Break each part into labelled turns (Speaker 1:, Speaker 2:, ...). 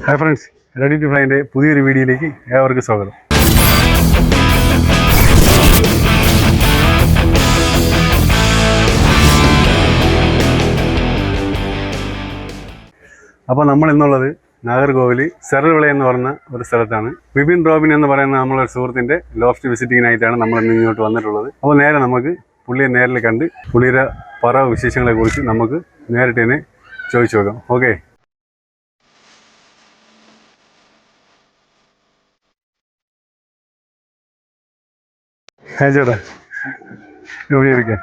Speaker 1: Hi friends, ready to fly ന്റെ പുതിയൊരു വീഡിയോയിലേക്ക് ഏവർക്കും സ്വാഗതം. അപ്പോൾ നമ്മൾ ഇന്നുള്ളത് നാഗർകോവിൽ സെറൽവിള എന്ന് പറഞ്ഞ ഒരു സ്ഥലത്താണ്. വിപിൻ റോബിൻ എന്ന് പറയുന്ന നമ്മളൊരു സുഹൃത്തിൻ്റെ ലോഫ്റ്റ് വിസിറ്റിങ്ങിനായിട്ടാണ് നമ്മൾ ഇന്ന് ഇങ്ങോട്ട് വന്നിട്ടുള്ളത്. അപ്പോൾ നേരെ നമുക്ക് പുള്ളിയെ നേരിൽ കണ്ട് പുള്ളിയുടെ പറ വിശേഷങ്ങളെക്കുറിച്ച് നമുക്ക് നേരിട്ട് തന്നെ ചോദിച്ചു നോക്കാം. ഓക്കെ. ചേട്ടാ எப்படி இருக்க?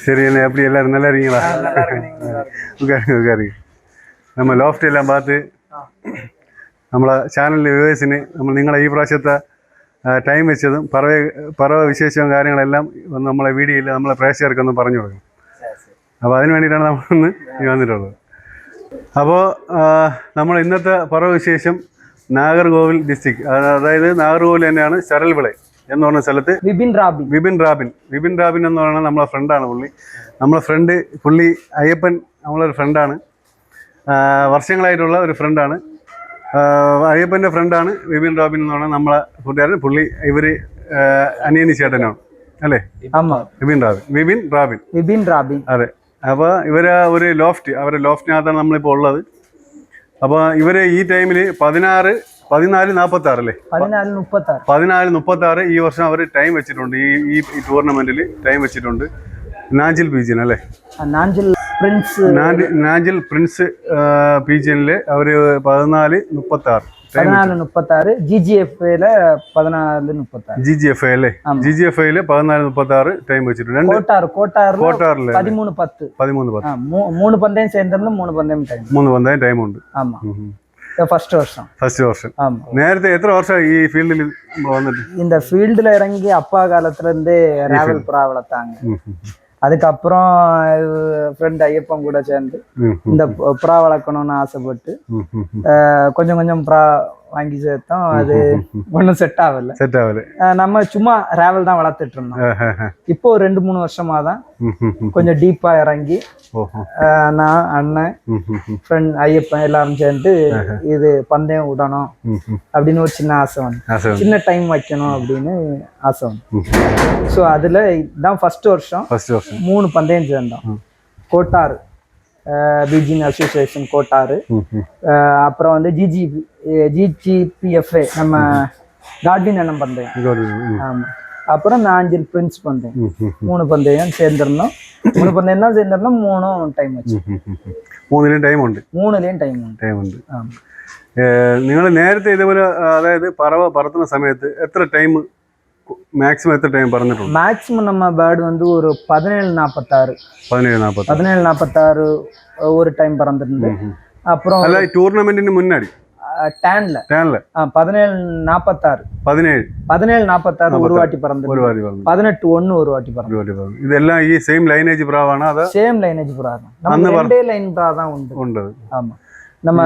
Speaker 1: சரி, என்ன எப்படி எல்லாரும் நல்லா இருக்கீங்களா? உட்காருங்க உட்காருங்க. நம்ம ലോഫ്റ്റ് എല്ലാം பார்த்து നമ്മളെ ചാനലിലെ വ്യൂവേഴ്സിന് നിങ്ങളെ ഈ പ്രാവശ്യത്തെ ടൈം വെച്ചതും പറവ വിശേഷവും കാര്യങ്ങളെല്ലാം നമ്മളെ വീഡിയോയിൽ നമ്മളെ പ്രേക്ഷകർക്കൊന്ന് പറഞ്ഞു കൊടുക്കും. അപ്പോൾ അതിന് വേണ്ടിയിട്ടാണ് നമ്മളിന്ന് വന്നിട്ടുള്ളത്. അപ്പോൾ നമ്മൾ ഇന്നത്തെ പറവ വിശേഷം നാഗർകോവിൽ ഡിസ്ട്രിക്ട്, അതായത് നാഗർകോവിൽ തന്നെയാണ് സെറൽവിള എന്ന് പറഞ്ഞ സ്ഥലത്ത് വിപിൻ റാബിൻ എന്ന് പറയുന്നത് നമ്മളെ ഫ്രണ്ടാണ്. നമ്മളെ ഫ്രണ്ട് പുള്ളി അയ്യപ്പൻ നമ്മളൊരു ഫ്രണ്ടാണ്, വർഷങ്ങളായിട്ടുള്ള ഒരു ഫ്രണ്ടാണ്. അയ്യപ്പൻ്റെ ഫ്രണ്ടാണ് വിപിൻ റാബിൻ എന്ന് പറഞ്ഞാൽ നമ്മളെ കൂട്ടുകാരൻ. ഇവർ അനിയനി ചേട്ടനാണ് അല്ലേ? വിപിൻ റാബിൻ അതെ. അപ്പോൾ ഇവര് ഒരു അവരുടെ ലോഫ്റ്റിനകത്താണ് നമ്മളിപ്പോൾ ഉള്ളത്. അപ്പോൾ ഇവര് ഈ ടൈമിൽ 14:46 അല്ലേ? 14:36 ഈ വർഷം അവർ ടൈം വെച്ചിട്ടുണ്ട്. ഈ ടൂർണമെന്റിൽ ടൈം വെച്ചിട്ടുണ്ട്. നാഞ്ചിൽ പീജിയൻ അല്ലേ? നാഞ്ചിൽ പ്രിൻസ് പീജിയനിൽ അവർ 14:36
Speaker 2: GGFA
Speaker 1: 14:36 ടൈം വെച്ചിട്ടുണ്ട്.
Speaker 2: കോട്ടാറില് 13:10 മൂന്ന് പന്തയം ചേർന്ന് മൂന്ന് പന്തയം
Speaker 1: ടൈം ഉണ്ട്.
Speaker 2: ഫസ്റ്റ് വർഷം.
Speaker 1: നേരത്തെ എത്ര വർഷം ഈ ഫീൽഡിൽ വന്നിട്ട്?
Speaker 2: இந்த ஃபீல்டுல இறங்கி அப்பா காலத்துல இருந்து ராவல் புறா வளர்த்தாங்க. அதுக்கப்புறம் ஃப்ரெண்ட் ஐயப்பன் கூட சேர்ந்து இந்த புறா வளர்க்கணும்னு ஆசைப்பட்டு கொஞ்சம் கொஞ்சம் புறா வாங்கி சேர்த்தோம். அது ஒன்றும் செட் ஆகல. நம்ம சும்மா ராவல் தான் வளர்த்துட்டு இருந்தோம். இப்போ 2-3 வருஷமா தான் கொஞ்சம் டீப்பா இறங்கி நான் அண்ணன் ஃப்ரெண்ட் ஐயப்பன் எல்லாரும் சேர்ந்து இது பந்தயம் விடணும் அப்படின்னு ஒரு சின்ன ஆசை வந்து, சின்ன டைம் வைக்கணும் அப்படின்னு ஆசை வந்து. ஸோ அதுல தான் ஃபர்ஸ்ட் வருஷம் 3 பந்தயம் சேர்ந்தோம். கோட்டாறு பீஜிங் அசோசியேஷன் கோட்டாறு, அப்புறம் வந்து GGPFA நம்ம காட்வின் அண்ணன் பந்தயம், ஆமா. அப்புறம் நாஞ்சில் பிரின்ஸ் பந்தயம், 3 பந்தயம் சேர்ந்திருந்தோம். 3 பந்தயம் தான் சேர்ந்திருந்தோம். 3 டைம் வச்சு
Speaker 1: 3ലെയും ടൈം ഉണ്ട്. നിങ്ങൾ നേരത്തെ ഇതേപോലെ അതായത് പറവ പറത്തുന്ന സമയത്ത് എത്ര ടൈം മാക്സിമം പറഞ്ഞിട്ടുണ്ട്?
Speaker 2: മാക്സിമം நம்ம பேர்டு வந்து ஒரு 17:46 ஒரு டைம் பறந்துருந்து. அப்புறம்
Speaker 1: അല്ല ടൂർണമെന്റിന് മുന്നാടി
Speaker 2: டான்ல 17:46 ஒரு வாட்டி பறந்து, 18:1 ஒரு வாட்டி பறந்து.
Speaker 1: இதெல்லாம் ഈ സെയിം ലൈനേജ് പ്രാവാണ്? അതാ
Speaker 2: சேம் லைனேஜ் புறா தான். நம்ம ரெண்டே லைன் புறா தான் உண்டு. ஆமா, நம்ம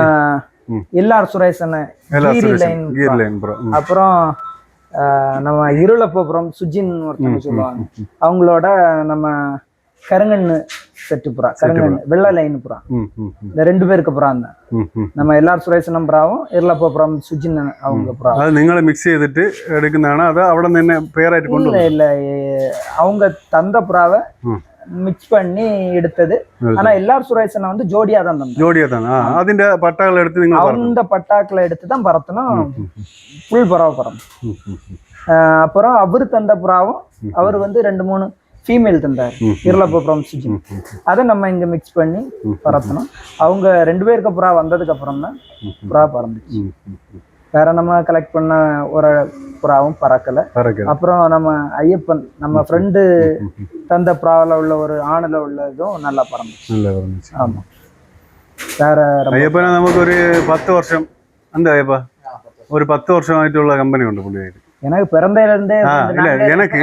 Speaker 2: எல்லார் சுரேஷன் கீர் லைன் புறா. அப்புறம் நம்ம இருளப்போப்புறம் சுஜின் ஒருத்தவங்க சொல்லுவாங்க, அவங்களோட நம்ம கருங்கண்ணு செட்டு புறா, கருங்கண்ணு வெள்ளை லைன் புறா. இந்த 2 பேருக்கு புறா தான். நம்ம எல்லார் சுரேஷனும் புறாவும் இருளப்போப்புறம் சுஜின் அவங்க புறா.
Speaker 1: அது நீங்களே மிக்ஸ் ചെയ്തിട്ട് എടുക്കുന്നതാണ്? അത് അവിടെ തന്നെ പേരായിട്ട് കൊണ്ടുവന്നു?
Speaker 2: இல்ல, அவங்க தந்த புறாவை மிக்ஸ் பண்ணி எடுத்தது. ஆனா எல்லார் சுரேஷனை வந்து ஜோடியா தான்
Speaker 1: അതിന്റെ പട്ടാക്കൾ എടുത്ത് നിങ്ങൾ
Speaker 2: அந்த பட்டாக்களை எடுத்து தான் பறத்தணும். ஃபுல் புறாவை பறந்தோம். அப்புறம் அவர் தந்த புறாவும் அவர் வந்து 2-3 ஃபீமேல் தந்தார், இருளப்போப்புறம் சுஜின். அதை நம்ம இங்க மிக்ஸ் பண்ணி பறத்தணும். அவங்க 2 பேருக்கு புறா வந்ததுக்கு அப்புறம் தான் புறா பறந்துச்சு. வேற நம்ம கலெக்ட் பண்ண ஒரு புறாவும் பறக்கல. அப்புறம் நம்ம ஐயப்பன் நம்ம ஃப்ரெண்டு தந்த புறாவில் உள்ள ஒரு ஆணுல உள்ளதும் நல்லா பறந்துச்சு. ஆமா, வேற
Speaker 1: ஐயப்பன் நமக்கு ஒரு 10 வருஷம் அந்த ஐயப்பா ஒரு 10 வருஷமாയിട്ടുള്ള കമ്പനി ഉണ്ട് പുള്ളിയായിട്ട്.
Speaker 2: எனக்கு பிறந்ததுல இருந்தே
Speaker 1: எனக்கு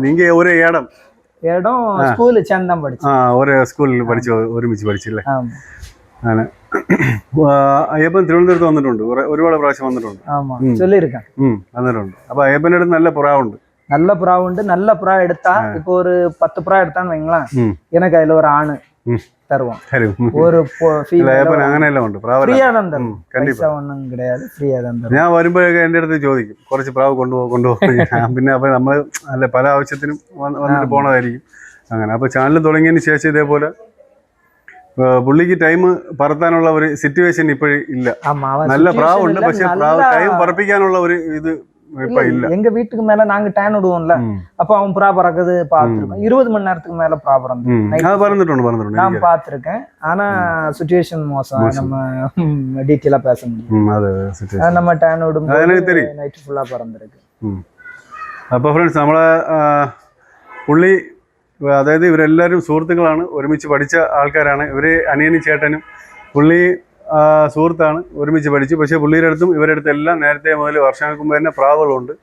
Speaker 1: நீங்க ஒரு இடம்
Speaker 2: ஸ்கூல் சேர்ந்து தான் படிச்சேன்.
Speaker 1: ஒரு ஸ்கூலில் ഒരുമിച്ച് പഠിച്ചില്ലേ? അങ്ങനെ അയ്യപ്പൻ തിരുവനന്തപുരത്ത് വന്നിട്ടുണ്ട്, ഒരുപാട് പ്രാവശ്യം വന്നിട്ടുണ്ട്.
Speaker 2: വന്നിട്ടുണ്ട്.
Speaker 1: അപ്പൊ അയ്യപ്പൻ്റെ അടുത്ത് നല്ല പുറാവുണ്ട്.
Speaker 2: நல்ல புறா உண்டு. நல்ல புறா எடுத்தா இப்போ ஒரு 10 புறா எடுத்தான்னு வைங்களேன், எனக்கு அதுல ஒரு ஆணு தருவோம். ஒரு
Speaker 1: അങ്ങനെയെല്ലാം ഉണ്ട്.
Speaker 2: ഫ്രീയാ தான் தரும். പൈസ ഒന്നും கிடையாது, ഫ്രീയാ தான் தரும்.
Speaker 1: ഞാൻ വരുമ്പോ എന്റെ അടുത്ത് ചോദിക്കും കുറച്ച് പ്രാവ് കൊണ്ടുപോകും. പിന്നെ അപ്പൊ നമ്മൾ അല്ല പല ആവശ്യത്തിനും വന്നിട്ട് പോണതായിരിക്കും അങ്ങനെ. അപ്പൊ ചാനൽ തുടങ്ങിയതിന് ശേഷം ഇതേപോലെ പുള്ളിക്ക് ടൈം പറത്താനുള്ള ഒരു സിറ്റുവേഷൻ ഇപ്പോഴും ഇല്ല. നല്ല പ്രാവ് ഉണ്ട്, പക്ഷെ പ്രാവ് ടൈം പറപ്പിക്കാനുള്ള ഒരു ഇത് இப்ப இல்ல.
Speaker 2: எங்க வீட்டுக்கு மேல நாங்க டேன் விடுவோம்ல, அப்ப அவன் புறா பறக்குது பாத்துருக்கோம். 20 மணி நேரத்துக்கு மேல புறா பறந்து நான் பாத்துருக்கேன். ஆனா சிச்சுவேஷன் மோசம், நம்ம டீட்டெயிலா பேச முடியும். நம்ம டேன் விடும் நைட் ஃபுல்லா பறந்துருக்கு.
Speaker 1: അപ്പൊ ഫ്രണ്ട്സ് നമ്മളെ പുള്ളി, അതായത് ഇവരെല്ലാവരും സുഹൃത്തുക്കളാണ്, ഒരുമിച്ച് പഠിച്ച ആൾക്കാരാണ്. ഇവര് അനിയനും ചേട്ടനും. പുള്ളി സുഹൃത്താണ്, ഒരുമിച്ച് പഠിച്ചു. പക്ഷേ പുള്ളിയുടെ അടുത്തും ഇവരുടെ അടുത്തും എല്ലാം നേരത്തെ മുതൽ വർഷങ്ങൾക്ക് മുമ്പ് തന്നെ പ്രാവുകളുണ്ട്.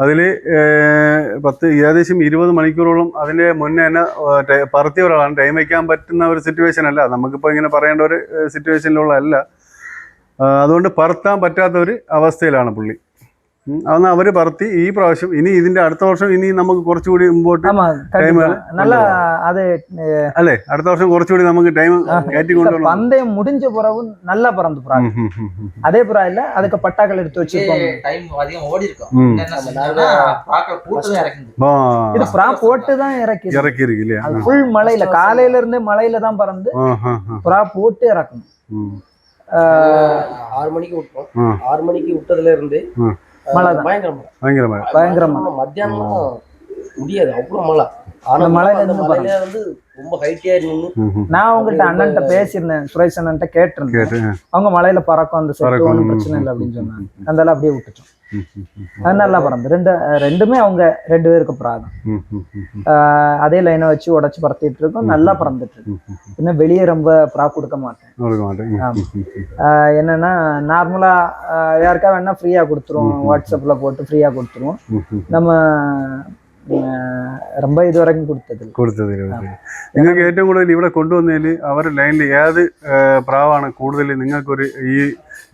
Speaker 1: അതിൽ ഏകദേശം 20 മണിക്കൂറോളം അതിൻ്റെ മുന്നേ തന്നെ പറത്തിയ ഒരാളാണ്. ടൈം വയ്ക്കാൻ പറ്റുന്ന ഒരു സിറ്റുവേഷൻ അല്ല, നമുക്കിപ്പോൾ ഇങ്ങനെ പറയേണ്ട ഒരു സിറ്റുവേഷനിലുള്ളതല്ല. അതുകൊണ്ട് പറത്താൻ പറ്റാത്ത ഒരു അവസ്ഥയിലാണ് പുള്ളി. അന്ന് അവര് പറത്തി ഈ പ്രാവശ്യം. ഇനി ഇതിന്റെ അടുത്ത വർഷം ഇനി നമുക്ക് കുറച്ചുകൂടി മുമ്പോട്ട് ടൈം അല്ലേ, അടുത്ത വർഷം കുറച്ചുകൂടി നമുക്ക് ടൈം കയറ്റി കൊണ്ടുപോകണം.
Speaker 2: பந்தயம் முடிஞ்ச பிறகு நல்லா பறந்து புறா அதே புறா இல்ல, அதுக்கு பட்டாக்கள் எடுத்து வச்சிருக்கோம். டைம் அதிகம் ஓடி இருக்கும். இது புறா போட்டு தான் இறக்கி
Speaker 1: இருக்கு இல்லையா?
Speaker 2: அது ஃபுல் மலையில, காலையில இருந்தே மலையில தான் பறந்து புறா போட்டு இறக்கணும்.
Speaker 3: 6 மணிக்கு விட்டோம். 6 மணிக்கு விட்டதுல இருந்து
Speaker 2: பயங்கரமா
Speaker 3: மத்தியானம் முடியாது, அவ்வளவு மழை. ஆனா மலையில வந்து ரொம்ப ஹைட்டியா இருந்து
Speaker 2: நான் உங்கள்கிட்ட அண்ணன்ட்ட பேசியிருந்தேன், சுரேஷ் அண்ணன்ட்ட கேட்டிருந்தேன். அவங்க மலையில பறக்கும், அந்த செட்டு ஒன்றும் பிரச்சனை இல்லை அப்படின்னு சொன்னாங்க. அதனால அப்படியே விட்டுட்டோம். அது நல்லா பறந்து ரெண்டுமே அவங்க 2 பேருக்கு பிராதம். அதே லைனை வச்சு உடச்சு பறத்திட்டு இருக்கோம், நல்லா பறந்துட்டு இருக்கு. இன்னும் வெளியே ரொம்ப ப்ரா கொடுக்க மாட்டேன். என்னன்னா நார்மலா யாருக்கா வேணா ஃப்ரீயா கொடுத்துருவோம், வாட்ஸ்அப்ல போட்டு ஃப்ரீயா கொடுத்துருவோம். நம்ம ரொம்ப ഇതുവരെയും
Speaker 1: കൊടുത്തതില്ല. നിങ്ങൾക്ക് ഏറ്റവും കൂടുതൽ ഇവിടെ കൊണ്ടുവന്നതിൽ അവരുടെ ലൈനിൽ ഏത് പ്രാവാണ് കൂടുതൽ നിങ്ങൾക്കൊരു ഈ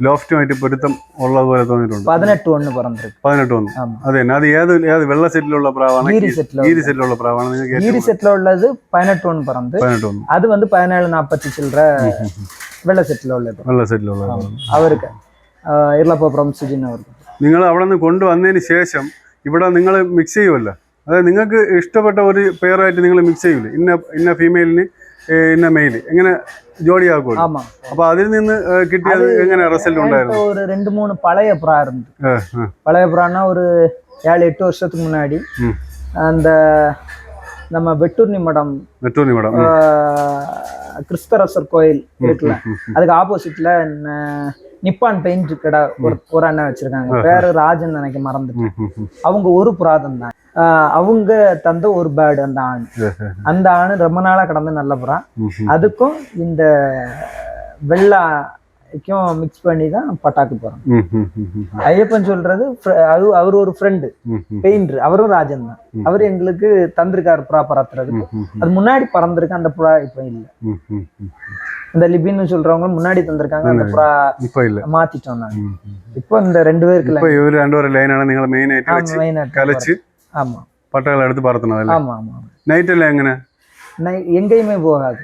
Speaker 1: ലോഫ്റ്റുമായിട്ട് പൊരുത്തം ഉള്ളതുപോലെ തോന്നിയിട്ടുണ്ട്?
Speaker 2: 18 പറഞ്ഞിട്ടുണ്ട്.
Speaker 1: 18 അതെ. അത് ഏത് വെള്ള സെറ്റിലുള്ള പ്രാവാണ്? ഗീരി സെറ്റിലുള്ള പ്രാവാണ് നിങ്ങൾക്ക്?
Speaker 2: ഗീരി സെറ്റിലുള്ളത് 18 പറഞ്ഞത്.
Speaker 1: 18
Speaker 2: അത് வந்து 1740 ചില്ലറ വെള്ള സെറ്റിലുള്ളത്.
Speaker 1: വെള്ള സെറ്റിലുള്ള
Speaker 2: അവർക്ക് ഇർലപ്പുറം സുജിൻ അവർക്ക്.
Speaker 1: നിങ്ങൾ അവിടെ നിന്ന് കൊണ്ടുവന്നതിന് ശേഷം ഇവിടെ നിങ്ങൾ മിക്സ് ചെയ്യുമല്ലോ, അതായത് നിങ്ങൾക്ക് ഇഷ്ടപ്പെട്ട ഒരു പെയറായിട്ട് നിങ്ങൾ മിക്സ് ചെയ്യൂലേ? ഇന്ന ഫീമെയിലിന് ഇന്ന മെയില് എങ്ങനെ ജോഡിയാക്കുമല്ലോ. അപ്പൊ അതിൽ നിന്ന് കിട്ടിയത് എങ്ങനെ റിസൾട്ട് ഉണ്ടായിരുന്നു?
Speaker 2: ஒரு 2-3 பழைய புறா இருந்து. பழைய புறான்னா ஒரு 7-8 வருஷத்துக்கு முன்னாடி அந்த நம்ம வெட்டூர்னி மடம் கிறிஸ்தரசர் கோயில் இருக்குல்ல, அதுக்கு ஆப்போசிட்ல நிப்பான் பெயிண்ட் கடை ஒரு அண்ணன் வச்சிருக்காங்க, பேரு ராஜன் நினைக்க மறந்துட்டேன். அவங்க ஒரு புறாதம் தான். அவங்க தந்த ஒரு பேர்டு அந்த ஆணு ரொம்ப நாளா கடந்து நல்ல புறா. அதுக்கும் இந்த வெள்ளைக்கும் மிக்ஸ் பண்ணி தான் பட்டாக்கு போறோம். ஐயப்பன் சொல்றது அவர் ஒரு ஃப்ரெண்டு பெயிண்டர், அவரும் ராஜன் தான். அவரு எங்களுக்கு தந்திருக்காரு புறா பறத்துறதுக்கு. அது முன்னாடி பறந்துருக்கு, அந்த புறா இப்ப இல்ல. இந்த லிபின்னு சொல்றவங்க முன்னாடி தந்திருக்காங்க, அந்த புறா இப்ப இல்ல, மாத்திட்டோம் நாங்க. இப்போ இந்த 2 பேருக்கு
Speaker 1: இப்ப இவரு 2 பேர் லைனான நீங்க மெயின் ஆயிட்டு வச்சு கலச்சு
Speaker 2: ஆமா
Speaker 1: பட்டகளை எடுத்து பறத்தணும் இல்ல?
Speaker 2: ஆமா ஆமா.
Speaker 1: நைட் எல்லாம் எங்கன
Speaker 2: எங்கேயுமே போகாது.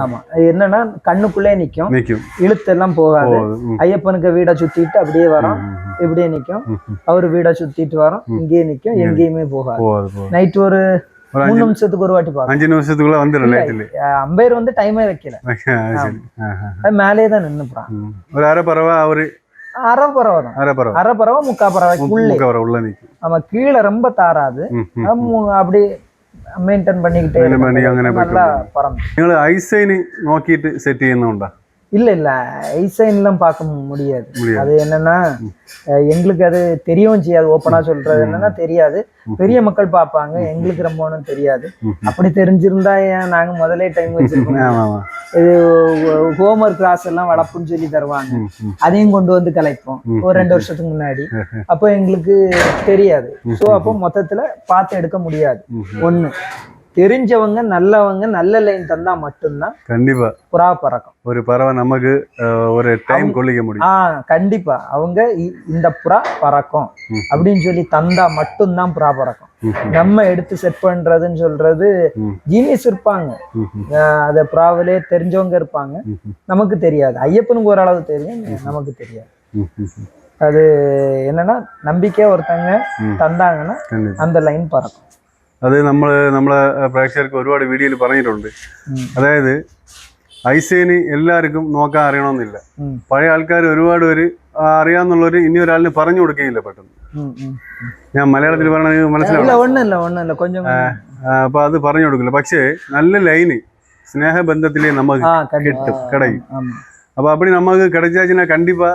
Speaker 2: ஆமா, என்னன்னா கண்ணுக்குள்ளே நிக்கும், இழுத்து எல்லாம் போகாது. ஐயப்பனுக்கு வீடை சுத்திட்டு அப்படியே வரும், இப்படியே நிக்கும். அவரு வீடை சுத்திட்டு வரும், இங்கேயே நிக்கும், எங்கேயுமே போகாது. நைட் ஒரு 3 நிமிஷத்துக்கு ஒரு வாட்டி பாருங்க.
Speaker 1: 5 நிமிஷத்துக்குள்ள வந்துரும் லைட்ல.
Speaker 2: அம்பையர் வந்து டைமே வைக்கல, மேலே தான் நின்னு போறான்.
Speaker 1: ஒரு அரை பறவை அவரு
Speaker 2: அரை பறவை முக்கா பறவை உள்ள நிக்கும். ஆமா, கீழே ரொம்ப தாராது, அப்படி മെയിൻറ്റെയിൻ பண்ணிக்கிட்டே நல்லா பறந்து.
Speaker 1: നിങ്ങൾ ഐസൈൻ നോക്കിയിട്ട് സെറ്റ് ചെയ്യുന്നുണ്ടോ?
Speaker 2: இல்ல ஐசைன்லாம் பார்க்க முடியாது. அது என்னன்னா எங்களுக்கு அது தெரியவும் செய்யாது. ஓப்பனா சொல்றது என்னன்னா தெரியாது. பெரிய மக்கள் பார்ப்பாங்க, எங்களுக்கு ரொம்ப ஒன்றும் தெரியாது. அப்படி தெரிஞ்சிருந்தா நாங்க முதலே டைம் வச்சிருக்கோம். இது ஹோம்ஒர்க் கிளாஸ் எல்லாம் வளர்ப்புன்னு சொல்லி தருவாங்க, அதையும் கொண்டு வந்து கலைப்போம் ஒரு 2 வருஷத்துக்கு முன்னாடி. அப்போ எங்களுக்கு தெரியாது. ஸோ அப்போ மொத்தத்துல பார்த்து எடுக்க முடியாது. ஒண்ணு தெரிஞ்சவங்க நல்லவங்க நல்ல லைன் தந்தா மட்டும்தான்
Speaker 1: கண்டிப்பா
Speaker 2: புறா பறக்கும்.
Speaker 1: ஒரு பறவை நமக்கு ஒரு டைம் கொள்ளிக்க முடியும்.
Speaker 2: கண்டிப்பா அவங்க இந்த புறா பறக்கும் அப்படின்னு சொல்லி தந்தா மட்டும்தான் புறா பறக்கும். நம்ம எடுத்து செட் பண்றதுன்னு சொல்றது ஜீனியஸ் இருப்பாங்க, அத புறாவிலே தெரிஞ்சவங்க இருப்பாங்க, நமக்கு தெரியாது. ஐயப்பனுக்கு ஓரளவு தெரியும், நமக்கு தெரியாது. அது என்னன்னா நம்பிக்கையா ஒருத்தங்க தந்தாங்கன்னா அந்த லைன் பறக்கும்.
Speaker 1: അത് നമ്മളെ പ്രേക്ഷകർക്ക് ഒരുപാട് വീഡിയോയിൽ പറഞ്ഞിട്ടുണ്ട്. അതായത് ഐസേന് എല്ലാവർക്കും നോക്കാൻ അറിയണമെന്നില്ല. പഴയ ആൾക്കാർ ഒരുപാട് പേര് അറിയാന്നുള്ളവര് ഇനി ഒരാളിന് പറഞ്ഞു കൊടുക്കുകയില്ല പെട്ടെന്ന്. ഞാൻ മലയാളത്തിൽ പറയണത് മനസ്സിലാവും. അപ്പൊ അത് പറഞ്ഞു കൊടുക്കില്ല. പക്ഷേ നല്ല ലൈന് സ്നേഹബന്ധത്തിലേ നമുക്ക് കിട്ടും കിടയും. അപ്പൊ அப்படி நமக்கு கிடைச்சாச்சுன்னா கண்டிப்பா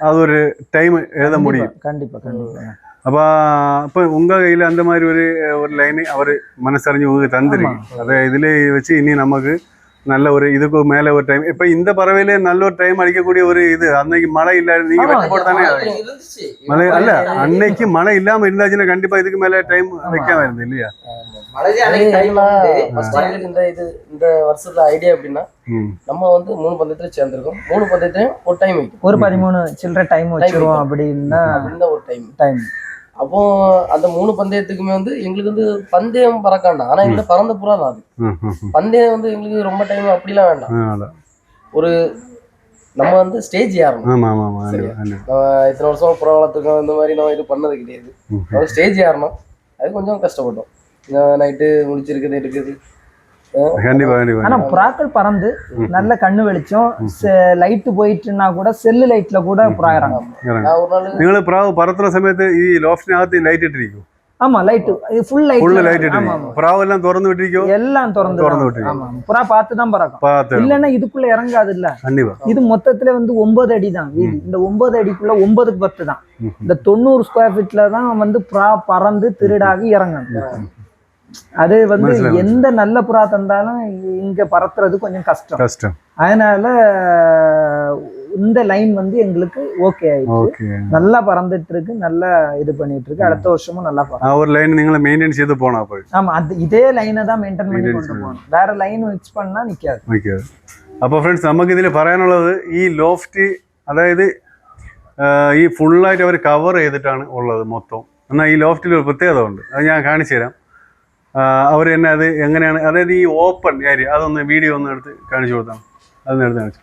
Speaker 1: அது ஒரு டைம் எழுத முடியும்.
Speaker 2: கண்டிப்பா கண்டிப்பா.
Speaker 1: அப்போ உங்கள் கையில் அந்த மாதிரி ஒரு லைனு அவர் மனசறிஞ்சு உங்களுக்கு தந்துருக்கு. அதை இதில் வச்சு இனி நமக்கு நல்ல ஒரு இதுக்கு மேலே ஒரு டைம். இப்போ இந்த பறவையிலே நல்ல ஒரு டைம் அடிக்கக்கூடிய ஒரு இது. அன்னைக்கு மழை இல்லாத நீங்கள் வெட்டி போட்டு தானே மழை அல்ல, அன்னைக்கு மழை இல்லாமல் இருந்தாச்சுன்னா கண்டிப்பாக இதுக்கு மேலே டைம் வைக்காம இருந்து இல்லையா?
Speaker 3: இந்த வருஷத்துல ஐடியா எப்படின்னா நம்ம வந்து 3 பந்தயத்துல சேர்ந்திருக்கோம். 3 பந்தயத்தையும் ஒரு டைம் வைக்கும்.
Speaker 2: ஒரு 13 சில்லற டைம் வச்சிருவோம் அப்படின்னா
Speaker 3: ஒரு டைம். அப்போ அந்த 3 பந்தயத்துக்குமே வந்து எங்களுக்கு வந்து பந்தயம் பறக்காண்டாம். ஆனா எங்களுக்கு பறந்த புறா தான் அது. பந்தயம் வந்து எங்களுக்கு ரொம்ப டைம் அப்படிலாம் வேண்டாம். ஒரு நம்ம வந்து ஸ்டேஜ் ஏறணும். இத்தனை வருஷம் புறா வளர்த்துக்கோம், இந்த மாதிரி நம்ம இது பண்ணது கிடையாது. ஸ்டேஜ் ஏறணும், அது கொஞ்சம் கஷ்டப்பட்டோம். நைட்டு முடிச்சிருக்குது இருக்குது.
Speaker 2: ஆனா புறாக்கள் பறந்து நல்ல கண்ணு வெளிச்சம் லைட் போயிட்டுன்னா கூட செல்லு லைட்ல கூட புறா இறங்கும்.
Speaker 1: നിങ്ങൾ പ്രാവ് പറത്തുന്ന സമയത്ത് ഈ ലോഫ്റ്റിനകത്ത് ലൈറ്റ് ഇട്ടിരിക്കും.
Speaker 2: ஆமா லைட் ஃபுல் லைட்
Speaker 1: പ്രാവ് எல்லாம் திறந்து விட்டிருக்கோ?
Speaker 2: எல்லாம் திறந்து விட்டிருக்கோம். ஆமா புறா பார்த்து தான் பறக்கும். இல்லன்னா இதுக்குள்ள இறங்காது இல்ல. இது மொத்தத்துல வந்து 9 அடி தான் வீதி. இந்த 9 அடிக்குள்ள 9க்கு 10 தான். இந்த 90 ஸ்கொயர் ஃபீட்ல தான் வந்து புறா பறந்து திருடாகி இறங்கணும். அது வந்து எந்த நல்ல புறா தந்தாலும் இங்க பறத்துறது கொஞ்சம் கஷ்டம். அதனால இந்த லைன் வந்து எங்களுக்கு ஓகே ஆயிடுச்சு. நல்லா பறந்துட்டு இருக்கு, நல்லா இது பண்ணிட்டு இருக்கு. அடுத்த வருஷமும் நல்லா பறக்கும்.
Speaker 1: ஒரு லைன் நீங்க மெயின்டெய்ன் செய்து போனா போய்.
Speaker 2: ஆமா, இதே லைனை தான் மெயின்டெய்ன் பண்ணி கொண்டு போகணும். வேற லைன் മിക്സ് பண்ணா നിൽക്കാതെ.
Speaker 1: അപ്പോൾ ഫ്രണ്ട്സ് നമുക്ക് ഇതിൽ പറയാനുള്ളത് ഈ ലോഫ്റ്റ് അതായത് ഈ ഫുള്ളായിട്ട് അവർ കവർ ചെയ്തിട്ടാണ് ഉള്ളത് മൊത്തം. എന്നാൽ ഈ ലോഫ്റ്റിൽ ഒരു പ്രത്യേകത ഉണ്ട്, അത് ഞാൻ കാണിച്ചു തരാം. അവർ തന്നെ അത് എങ്ങനെയാണ്, അതായത് ഈ ഓപ്പൺ ഏരിയ അതൊന്ന് വീഡിയോ ഒന്ന് എടുത്ത് കാണിച്ചു കൊടുത്താണ്. അതൊന്ന് എടുത്ത് കാണിച്ചു.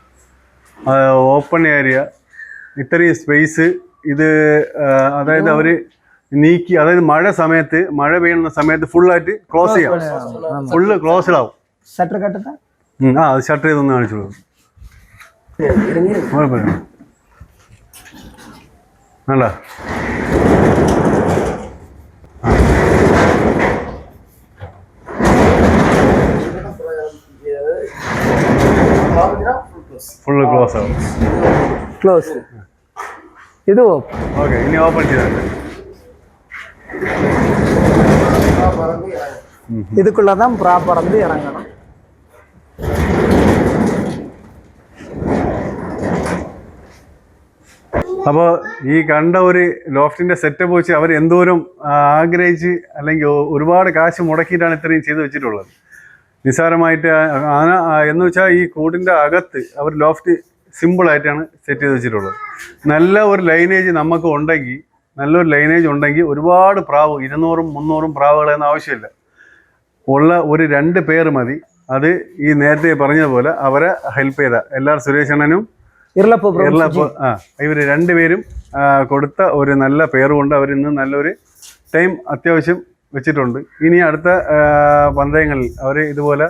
Speaker 1: ഓപ്പൺ ഏരിയ ഇത്രയും സ്പേസ് ഇത് അതായത് അവർ നീക്കി, അതായത് മഴ പെയ്യുന്ന സമയത്ത് ഫുള്ളായിട്ട് ക്ലോസ് ചെയ്യാം. ഫുള്ള് ക്ലോസ്ഡ് ആവും. അത് ഷട്ടർ ചെയ്തൊന്ന് കാണിച്ചു കൊടുക്കും. കുഴപ്പമില്ല വേണ്ട. ഫുള്ള് ക്ലോസ് ആവും.
Speaker 2: ക്ലോസ്. ഇത് ഓപ്പൺ.
Speaker 1: ഓക്കെ, ഇനി ഓപ്പൺ ചെയ്താൽ
Speaker 2: இதுக்குள்ளதான் புறா பறந்து இறங்கணும்.
Speaker 1: അപ്പോൾ ഈ കണ്ട ഒരു ലോഫ്റ്റിൻ്റെ സെറ്റപ്പ് വെച്ച് അവർ എന്തോരം ആഗ്രഹിച്ച് അല്ലെങ്കിൽ ഒരുപാട് കാശ് മുടക്കിയിട്ടാണ് ഇത്രയും ചെയ്ത് വെച്ചിട്ടുള്ളത്. നിസ്സാരമായിട്ട് എന്ന് വെച്ചാൽ ഈ കൂടിൻ്റെ അകത്ത് അവർ ലോഫ്റ്റ് സിമ്പിളായിട്ടാണ് സെറ്റ് ചെയ്ത് വെച്ചിട്ടുള്ളത്. നല്ല ഒരു ലൈനേജ് നമുക്ക് ഉണ്ടെങ്കിൽ, നല്ലൊരു ലൈനേജ് ഉണ്ടെങ്കിൽ ഒരുപാട് പ്രാവ് 200-300 പ്രാവുകളൊന്നും ആവശ്യമില്ല. ഉള്ള ഒരു 2 പേർ മതി. അത് ഈ നേരത്തെ പറഞ്ഞതുപോലെ അവരെ ഹെൽപ്പ് ചെയ്ത സുരേഷ് അണ്ണനും ഇവർ 2 പേരും കൊടുത്ത ഒരു നല്ല പേര് കൊണ്ട് അവരിന്ന് നല്ലൊരു ടൈം അത്യാവശ്യം വെച്ചിട്ടുണ്ട്. ഇനി അടുത്ത പന്തയങ്ങളിൽ അവർ ഇതുപോലെ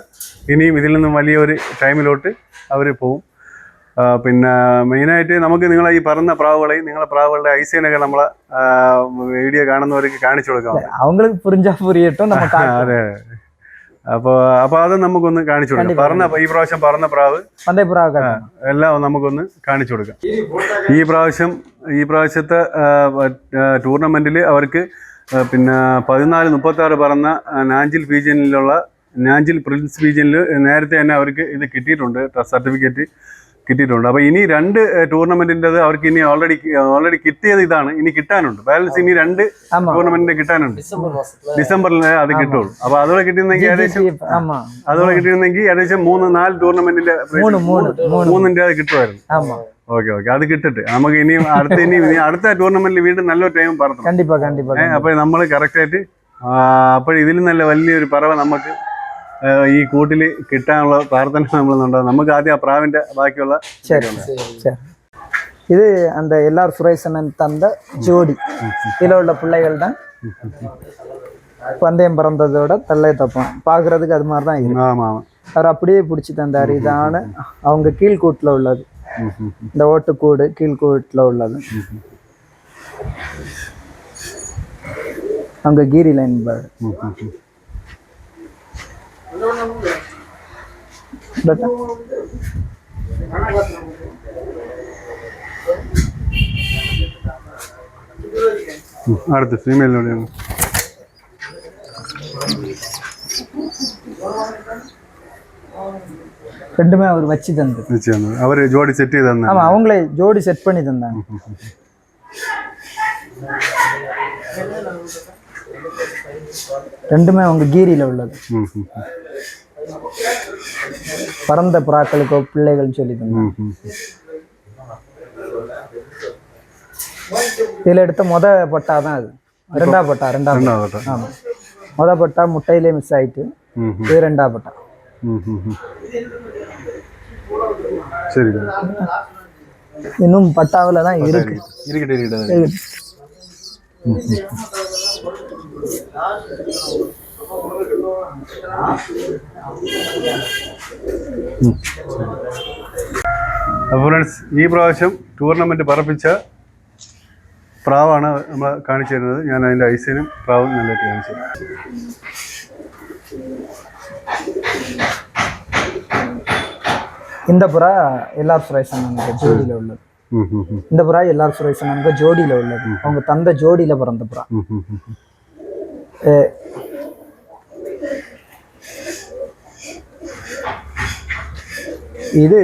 Speaker 1: ഇനിയും ഇതിൽ നിന്നും വലിയൊരു ടൈമിലോട്ട് അവർ പോവും. പിന്നെ മെയിനായിട്ട് നമുക്ക് നിങ്ങളെ ഈ പറഞ്ഞ പ്രാവുകളെയും നിങ്ങളെ പ്രാവുകളുടെ ഐസേനൊക്കെ നമ്മളെ വീഡിയോ കാണുന്നവർക്ക് കാണിച്ചു കൊടുക്കാം.
Speaker 2: അവங்களுக்கு പുരിഞ്ചാ പുരിയട്ടോ.
Speaker 1: അതെ, അപ്പോൾ അത് നമുക്കൊന്ന് കാണിച്ചു കൊടുക്കാം. ഈ പ്രാവശ്യം പറഞ്ഞ പ്രാവ് എല്ലാം നമുക്കൊന്ന് കാണിച്ചു കൊടുക്കാം. ഈ പ്രാവശ്യത്തെ ടൂർണമെന്റിൽ അവർക്ക് പിന്നെ 14-36 പറന്ന നാഞ്ചിൽ പ്രിൻസ് പീജിയനിൽ നേരത്തെ തന്നെ അവർക്ക് ഇത് കിട്ടിയിട്ടുണ്ട്, സർട്ടിഫിക്കറ്റ്. കിട്ടിയിട്ടുണ്ട്. അപ്പോൾ ഇനി 2 ടൂർണമെന്റിൻ്റെത് അവർക്ക് ഇനി ഓൾറെഡി കിട്ടിയത് ഇതാണ്, ഇനി കിട്ടാനുണ്ട്. ബാലൻസ് ഇനി 2 ടൂർണമെന്റിന് കിട്ടാനുണ്ട്. ഡിസംബറിൽ അത് കിട്ടുള്ളൂ. അപ്പോൾ അതോടെ കിട്ടിയിരുന്നെങ്കിൽ ഏകദേശം ഏകദേശം 3-4 ടൂർണമെന്റിന്റെ 3ന്റെ അത് കിട്ടുമായിരുന്നു. ഓക്കെ അത് കിട്ടട്ടെ. നമുക്ക് ഇനി അടുത്ത ടൂർണമെന്റിൽ വീണ്ടും നല്ലൊരു ടൈം പറഞ്ഞു. അപ്പോൾ നമ്മൾ കറക്റ്റായിട്ട് അപ്പോൾ ഇതിലും നല്ല വലിയൊരു പറവ നമുക്ക് ഈ കൂട്ടിൽ കിട്ടാനുള്ള പ്രാർത്ഥന നമ്മളുണ്ടാവും. നമുക്ക് ആദ്യം ആ പ്രാവിന്റെ ബാക്കിയുള്ള
Speaker 2: இது அந்த எல்லார் சுரேசனன் தந்த ஜோடி. இதில் உள்ள பிள்ளைகள் தான் பந்தயம் பிறந்ததோட தள்ளை தப்போம் பார்க்கறதுக்கு அது மாதிரி தான் இருக்கு. அவர் அப்படியே பிடிச்சி தந்தார். இதான அவங்க கீழ்கூட்டில் உள்ளது, இந்த ஓட்டுக்கூடு கீழ்கூட்டில் உள்ளது. அவங்க கீரி லைன் பேர்டு.
Speaker 1: അടുത്ത ഫീമെയിലിനോട്
Speaker 2: ரெண்டுமே அவர் வச்சு தந்து
Speaker 1: அவர் ஜோடி செட் செய்து தந்தாங்க.
Speaker 2: ஆமா, அவங்களே ஜோடி செட் பண்ணி தந்தாங்க. ரெண்டுமே அவங்க கீரியில உள்ளது. பறந்த புறாக்களுக்கோ பிள்ளைகள் சொல்லி தந்தாங்க. இதில் எடுத்த பட்டா தான் அது. ரெண்டாவது பட்டா. ஆமா, பட்டா முட்டையிலே மிஸ் ஆயிட்டு இது 2வது பட்டா.
Speaker 1: சரி,
Speaker 2: இன்னும் பட்டாவில் தான் இருக்கு.
Speaker 1: അപ്പോൾ ഫ്രണ്ട്സ്, ഈ പ്രാവശ്യം ടൂർണമെന്റ് പറപ്പിച്ച പ്രാവാണ് നമ്മൾ കാണിച്ചു തരുന്നത്. ഞാൻ അതിൻ്റെ ഐസിനും പ്രാവും നല്ലതായിട്ട് കാണിച്ചു തരാം.
Speaker 2: இந்த புறா எல்லார் சுரேசனுக்கு ஜோடியில் உள்ளது. இந்த புறா எல்லார் சுரேசனுக்கு ஜோடியில் உள்ளது. அவங்க தந்த ஜோடியில் பிறந்த புறா. இது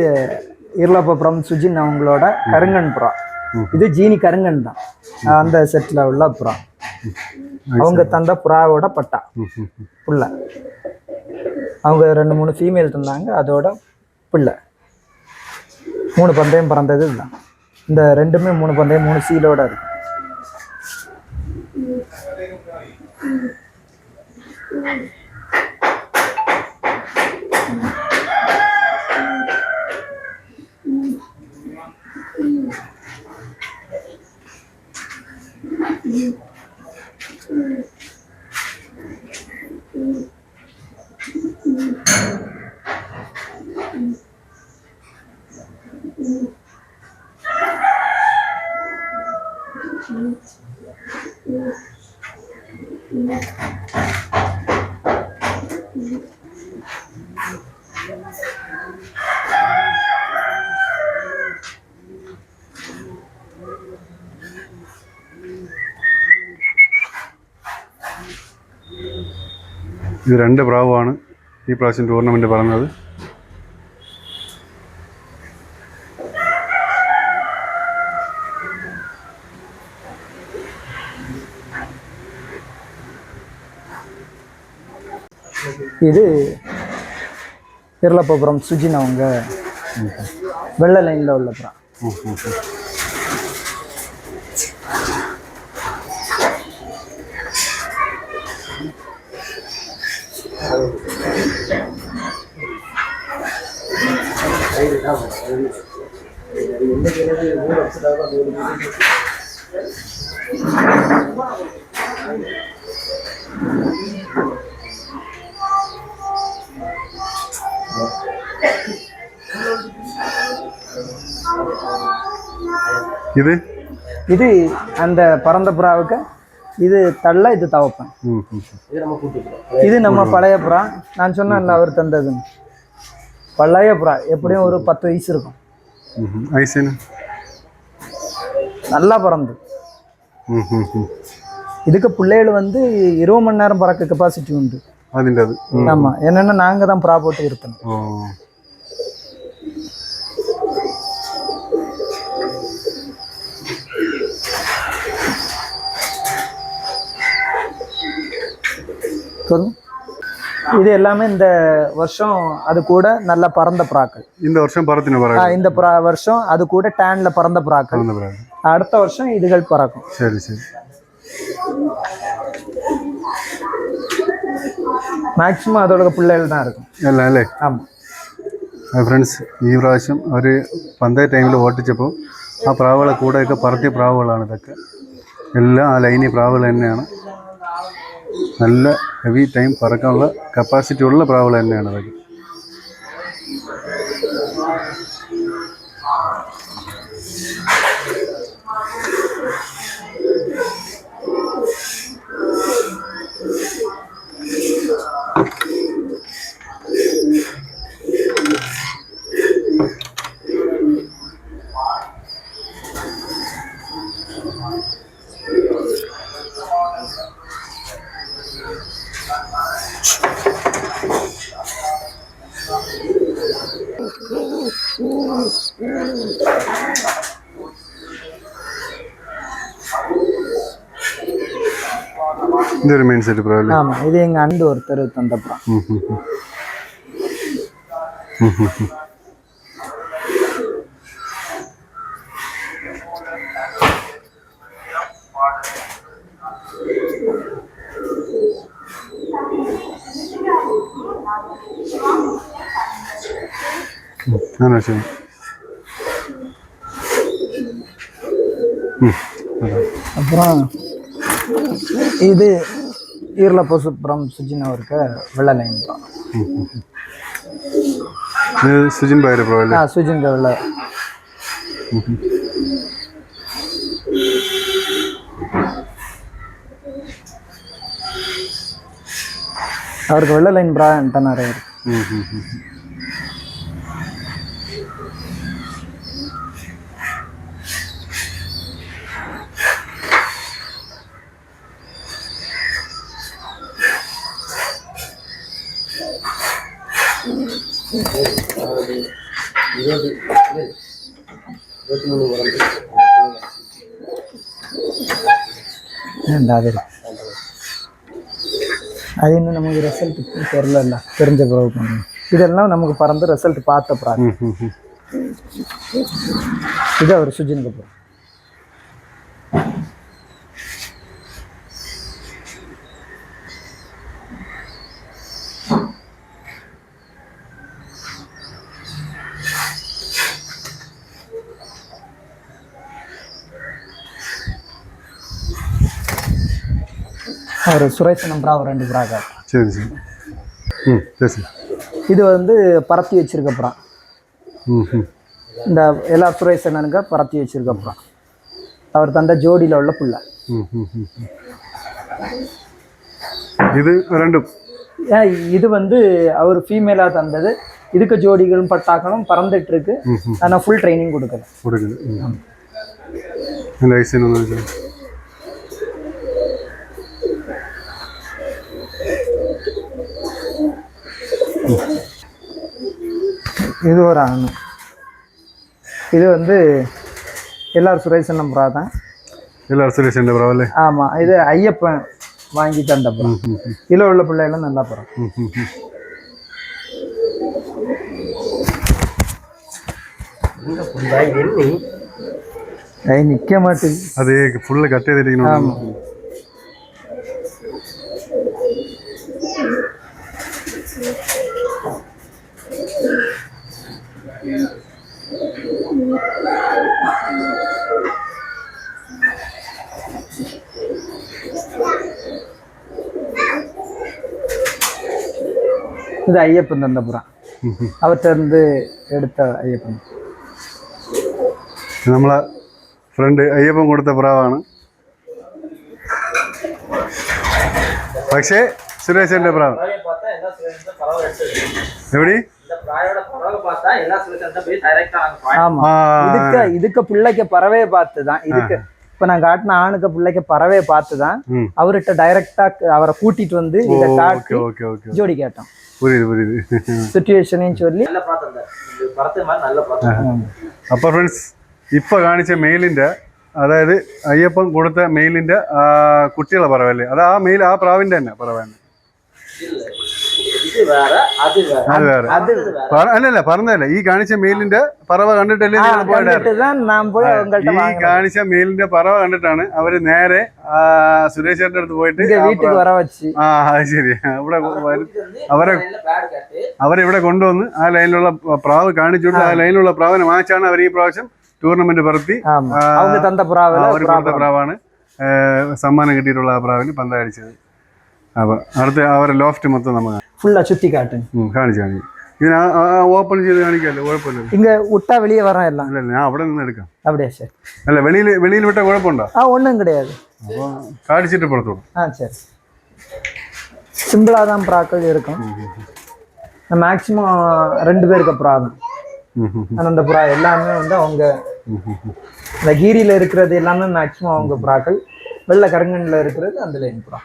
Speaker 2: இருளப்பபுரம் சுஜின் அவங்களோட கருங்கன் புறா. இது ஜீனி கருங்கன் தான் அந்த செட்டில் உள்ள புறா. அவங்க தந்த புறாவோட பட்டா புள்ள. அவங்க 2-3 ஃபீமேல் தந்தாங்க, அதோட பிள்ளை. 3 பந்தயம் பிறந்தது இதுதான். இந்த 2மே 3 பந்தயம் 3 சீலோட இருக்கு.
Speaker 1: ഇത് 2 പ്രാവാണ് ഈ പ്രാവശ്യം ടൂർണമെന്റ് പറഞ്ഞത്.
Speaker 2: இது இருளப்பபுரம் சுஜின் அவங்க வெள்ளை லைனில் உள்ள புறா. இது அந்த பறந்த புறாவுக்கு இது தள்ள, இது தவப்பேன். இது நம்ம பழைய புறா. நான் சொன்னேன் அவர் தந்தது பழைய புறா. எப்படியும் ஒரு 10 வயசு இருக்கும். நல்லா பறந்து. இதுக்கு பிள்ளைகள் 20 மணி நேரம் பறக்க கெப்பாசிட்டி உண்டு. ஆமா, என்னன்னா நாங்க தான் புறா போட்டு இருக்கணும். சொல்லுங்க. இது எல்லாமே இந்த வருஷம் அது கூட நல்ல பறந்த புறாக்கள்.
Speaker 1: இந்த வருஷம் பறத்தின பறவை.
Speaker 2: இந்த வருஷம் அது கூட டேன்ல பறந்த புறாக்கள். அடுத்த வருஷம் இதுகள் பறக்கும்.
Speaker 1: சரி சரி.
Speaker 2: മാക്സിമം അതോടൊക്കെ പിള്ളേർ தான் இருக்கும்
Speaker 1: എല്ലാം അല്ലേ?
Speaker 2: ആമാം.
Speaker 1: ഫ്രണ്ട്സ്, ഈ പ്രാവശ്യം അവർ പന്തയ ടൈമിൽ ഓട്ടിച്ചപ്പോൾ ആ പ്രാവുകളെ കൂടെയൊക്കെ പറത്തിയ പ്രാവുകളാണ് ഇതൊക്കെ. എല്ലാം ആ ലൈനി പ്രാവുകൾ തന്നെയാണ്. നല്ല ഹെവി ടൈം പറക്കാനുള്ള കപ്പാസിറ്റി ഉള്ള പ്രാവുകൾ തന്നെയാണ് അതൊക്കെ. ഇതൊരു മെയിൻ സെറ്റ് പ്രാവ് അല്ലേ?
Speaker 2: ആമാം. ഇത് എങ്ങ അണ്ട് ഒരുത്തർ തന്ന പ്രാവ്.
Speaker 1: ആണോ? ശരി.
Speaker 2: அப்புறம் இது ஈரலப்பசுப்புறம் சுஜின் அவருக்கு வெள்ளை லைன் தான்.
Speaker 1: இது சுஜின் பாயிர ப்ரோ அല്ലേ?
Speaker 2: சுஜின் வெள்ளை. அவருக்கு வெள்ளை லைன் ப்ரா என்கிட்ட நிறைய இருக்கு. அது இன்னும் நமக்கு ரிசல்ட் தெரியல, தெரிஞ்ச பிறகு பண்ணணும். இதெல்லாம் நமக்கு பறந்து ரிசல்ட் பார்த்த பிறகு. இது அவர் சுஜின் கபூர். அவர் சுரேஷன் ப்ரா 2 ப்ராக.
Speaker 1: சரி சரி. சரி.
Speaker 2: இது வந்து பரத்தி வச்சிருக்க ப்ரா. இந்த எல்லா சுரேஷனுங்க பரத்தி வச்சிருக்க ப்ரா. அவர் தந்த ஜோடியில் உள்ள புள்ள.
Speaker 1: இது ரெண்டும்
Speaker 2: இது வந்து அவர் ஃபீமேலாக தந்தது. இதுக்கு ஜோடிகளும் பட்டாக்களும் பறந்துட்டு இருக்கு. ஆனால் ஃபுல் ட்ரைனிங் கொடுக்குது. இது ஒரு ஆணு. இது வந்து எல்லாரும் சுரேஷன் ப்ரா தான்.
Speaker 1: எல்லாரும் சுரேஷன் ப்ரா அല്ലേ?
Speaker 2: ஆமாம். இது ஐயப்பன் வாங்கி தந்த ப்ரா. இதில் உள்ள பிள்ளைகளும் நல்லா ப்ரா. நிற்க மாட்டேங்குது.
Speaker 1: அது ஃபுல்லாக கட்டே தெரியும்.
Speaker 2: ஆமாம். இது ஐயப்பன் தந்தபுரம். அவர்கிட்ட இருந்து எடுத்த ஐயப்பன்.
Speaker 1: നമ്മളെ ഫ്രണ്ട് അയ്യപ്പൻ കൊടുത്ത പ്രാവാണ്. പക്ഷേ സുരേഷന്റെ പ്രാവ് എവിടെ?
Speaker 2: ஆமா. இதுக்கு பிள்ளைக்கு பறவை பார்த்துதான். இதுக்கு இப்ப நான் காட்டின ஆணுக்கு பிள்ளைக்கு பறவை பார்த்துதான் அவர்கிட்ட டைரக்டா அவரை கூட்டிட்டு வந்து இதை காட்டி ஜோடி கேட்டோம்.
Speaker 1: புரியுது புரியுது.
Speaker 2: സിറ്റുവേഷനെയും சொல்லி
Speaker 1: അപ്പൊ ഫ്രണ്ട്സ് ഇപ്പൊ കാണിച്ച മെയിലിന്റെ, അതായത് അയ്യപ്പൻ കൊടുത്ത മെയിലിന്റെ കുട്ടികളെ പറവല്ലേ, അത് ആ മെയിൽ ആ പ്രാവിന്റെ തന്നെ പറവന്നെ. അത് വേറെ അല്ലല്ല പറഞ്ഞതല്ല ഈ കാണിച്ച മെയിലിന്റെ പറവ കണ്ടിട്ടല്ലേ നിങ്ങൾ പോയത് ഈ കാണിച്ച മെയിലിന്റെ പറവ കണ്ടിട്ടാണ് അവര് നേരെ സുരേഷേട്ടന്റെ അടുത്ത് പോയിട്ട് അത് ശരി അവരിവിടെ കൊണ്ടുവന്ന് ആ ലൈനിലുള്ള പ്രാവ് കാണിച്ചുകൊണ്ട് ആ ലൈനിലുള്ള പ്രാവിനെ വാങ്ങിച്ചാണ് അവർ ഈ പ്രാവശ്യം ടൂർണമെന്റ് പറത്തി അവർ കൊടുത്ത പ്രാവാണ് സമ്മാനം കിട്ടിയിട്ടുള്ള ആ പ്രാവിന് പന്തടിച്ചത്. അപ്പൊ അടുത്ത അവരെ ലോഫ്റ്റ് മൊത്തം നമ്മൾ
Speaker 2: ഫുള്ളാ ചുറ്റി കാട്ടും
Speaker 1: കാണിച്ചു ഇതിന് ഓപ്പൺ ചെയ്ത് കാണിക്കാല്ലോ കുഴപ്പമില്ല.
Speaker 2: ഇങ്ങ വിട്ടാ വെളിയെ വരാനല്ല
Speaker 1: ഞാൻ അവിടെ നിന്ന് എടുക്കാം.
Speaker 2: அப்படியே சார்
Speaker 1: അല്ല വെളിയിൽ വിട്ട കുഴപ്പമുണ്ടോ?
Speaker 2: ஒன்றும் கிடையாது.
Speaker 1: അപ്പോൾ കാണിച്ചിട്ട് പുറത്തോടും.
Speaker 2: சரி சிம்பிளா தான் ப்ராக்கள் இருக்கும். மேக்ஸிமம் 2 பேருக்கு ப்ரா தான். அந்த ப்ரா எல்லாமே வந்து அவங்க இந்த கீரியில இருக்கிறது எல்லாமே மேக்ஸிமம் அவங்க ப்ராக்கள். வெள்ளை கருங்கண்ணில் இருக்கிறது அந்த லைன் ப்ரா.